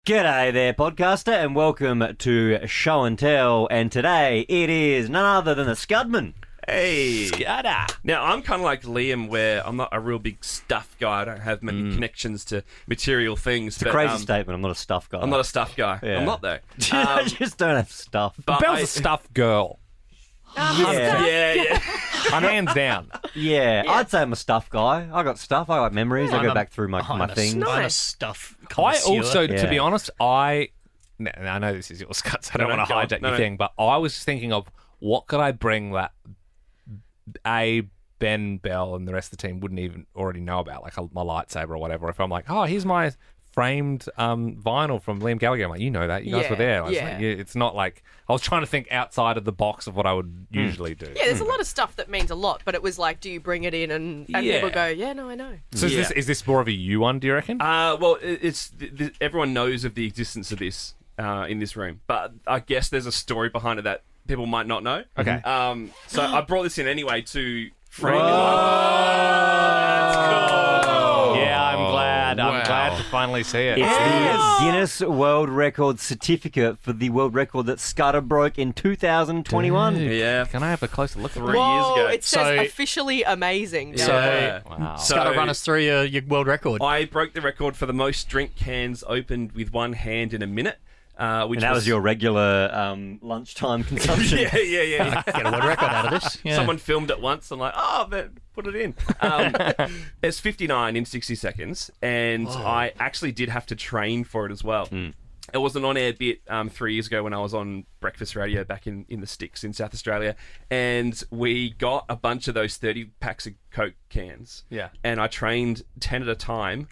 G'day there, podcaster, and welcome to Show and Tell. And today it is none other than the Scudman. Hey. Scudda. Now, I'm kind of like Liam, where I'm not a real big stuff guy. I don't have many connections to material things. It's a crazy statement. I'm not a stuff guy. I'm not a stuff guy. Yeah. I'm not, though. I just don't have stuff. But Belle's a stuff girl. Yeah. Hands down. Yeah, I'd say I'm a stuff guy. I got stuff. I got memories. I go back through my things. I'm a stuff I connoisseur. also, to Yeah. be honest, I know this is your Scud, so I don't No, want to go on. hijack No, your no. thing, but I was thinking of what could I bring that Ben, Bell, and the rest of the team wouldn't even already know about, like my lightsaber or whatever. If I'm like, oh, here's my framed vinyl from Liam Gallagher, I'm like, you know that, you guys were there. Like, it's not like I was trying to think outside of the box of what I would usually do. Yeah, there's a lot of stuff that means a lot, but it was like, do you bring it in and people go, yeah, no, I know. So Yeah. is this more of a you one? Do you reckon? Well, it's everyone knows of the existence of this in this room, but I guess there's a story behind it that people might not know. Okay. So I brought this in anyway to frame it. That's cool. Yeah, I'm glad to finally see it. It's the Guinness World Record certificate for the world record that Scudda broke in 2021. Yeah. Can I have a closer look at 3 it? years Whoa, ago. it says So- officially amazing. So, Yeah. Wow. So- Gotta run us through your world record. I broke the record for the most drink cans opened with one hand in a minute. Which And that was your regular lunchtime consumption. Yeah. Get a world record out of this. Yeah. Someone filmed it once. I'm like, oh, but put it in. It's 59 in 60 seconds, and I actually did have to train for it as well. It was an on-air bit 3 years ago when I was on breakfast radio back in the sticks in South Australia, and we got a bunch of those 30 packs of Coke cans. Yeah. And I trained 10 at a time,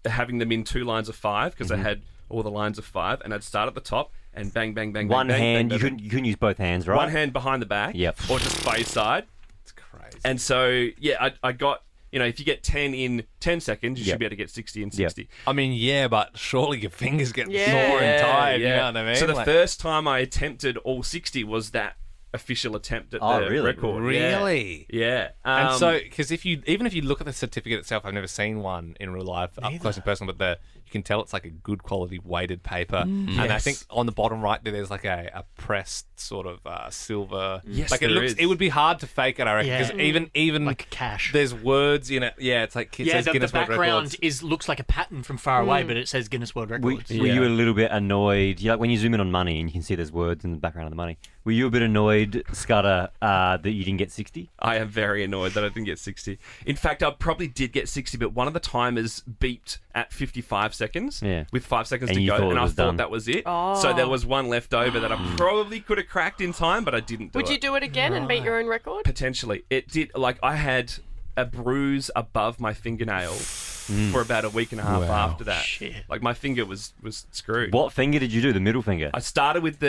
having them in 2 lines of 5 because I had all the lines of 5, and I'd start at the top and bang, bang, bang, One bang, hand, bang, you bang, couldn't use both hands, right? one hand behind the back, Yep. or just by your side. It's crazy. And so, yeah, I got, if you get 10 in 10 seconds, you Yep. should be able to get 60 in 60. I mean, yeah, but surely your fingers get Yeah. sore and tired. Yeah. You know what I mean? So the Like- first time I attempted all 60 was that official attempt at Oh, the really? record. Really? Yeah. And so, because even if you look at the certificate itself, I've never seen one in real life up close and personal, but you can tell it's like a good quality weighted paper. And I think on the bottom right there's like a pressed sort of silver. Yes, like there is. it would be hard to fake it, I reckon, because Yeah. even like cash. there's words in it. Yeah, it's like it Yeah, says the Guinness World background Records. looks like a pattern from far away, but it says Guinness World Were, Records. were you a little bit annoyed? Like when you zoom in on money and you can see there's words in the background of the money. Were you a bit annoyed, Scudda, that you didn't get 60? I am very annoyed that I didn't get 60. In fact, I probably did get 60, but one of the timers beeped at 55 seconds with 5 seconds And to you go, thought and it I was thought done. that was it. Oh. So there was one left over that I probably could have cracked in time, but I didn't do it. Would you do it again and beat your own record? Potentially. It did, I had a bruise above my fingernail for about a week and a half after that. Shit. Like my finger was screwed. What finger did you do? The middle finger? I started with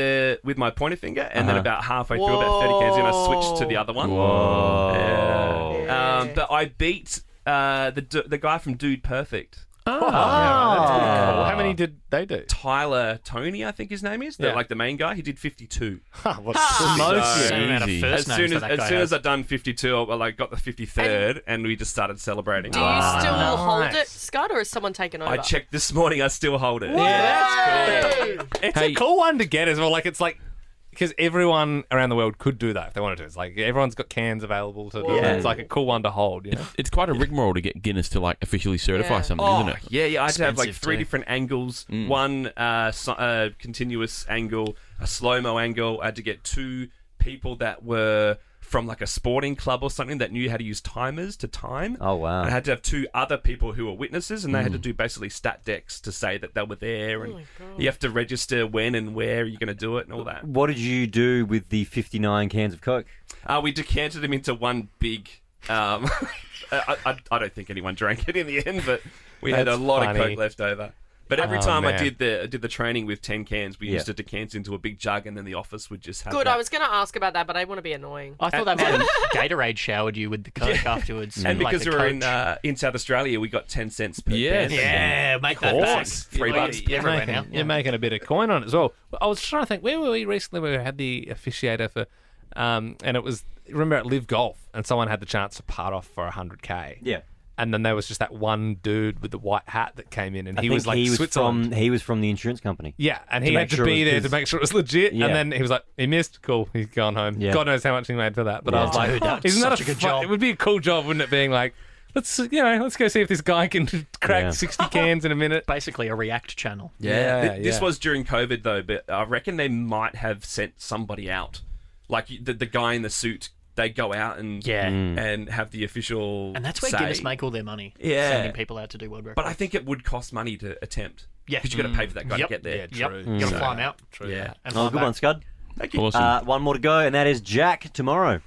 my pointer finger, and then about halfway through, about 30 cans in, I switched to the other one. Whoa. Yeah. But I beat the guy from Dude Perfect. Yeah, that's pretty cool. How many did they do? Tyler Tony, I think his name is, Yeah. like the main guy. He did 52. What's Most Same amount of easy. first As names soon that as guy soon has. as I'd done 52, I got the 53rd, and we just started celebrating. Do you still Nice. hold it, Scud, or has someone taken over? I checked this morning. I still hold it. It's a cool one to get as well. Like, it's like, because everyone around the world could do that if they wanted to. It's like everyone's got cans available to do it. Yeah. It's like a cool one to hold, you know? It's quite a rigmarole to get Guinness to like officially certify Yeah. something, Oh, isn't it? yeah. I had to have like Expensive 3 too. different angles. One continuous angle, a slow-mo angle. I had to get 2 people that were from like a sporting club or something that knew how to use timers to time. Oh, wow. And I had to have 2 other people who were witnesses, and they had to do basically stat decks to say that they were there, and you have to register when and where you're going to do it and all that. What did you do with the 59 cans of Coke? We decanted them into one big. I don't think anyone drank it in the end, but we had a That's lot of funny. Coke left over. But every Oh, time I man. did the training with 10 cans, we Yeah. used to decant into a big jug, and then the office would just have Good, that. I was going to ask about that, but I want to be annoying. I thought they might have Gatorade showered you with the Coke afterwards. And like because the we were coach. in South Australia, we got 10 cents per Yes. can. Yeah, make that back. course. $3. You're Everywhere now. you're making a bit of coin on it as well. I was trying to think, where were we recently? We had the officiator for, and it was, remember at Live Golf, and someone had the chance to part off for 100k. Yeah. And then there was just that one dude with the white hat that came in, and I he think was like Switzerland. he was from the insurance company. Yeah, and To he make had to sure it be was there his- to make sure it was legit. Yeah. And then he was like, he missed. Cool, he's gone home. Yeah. God knows how much he made for that. But I Yeah. was like, Dude, that's isn't that such a good job. It would be a cool job, wouldn't it? Being like, let's go see if this guy can crack Yeah. 60 cans in a minute. Basically a React channel. This was during COVID though, but I reckon they might have sent somebody out, like the guy in the suit. They go out and Yeah. and have the official. And that's where say. Guinness make all their money. Yeah. Sending people out to do world records. But I think it would cost money to attempt. Yeah. because you got to pay for that guy Yep. to get there. Yep. True. You gotta So- fly 'em out. True. Yeah. And Oh, fly good back. one, Scud. Thank you. Awesome. One more to go, and that is Jack tomorrow.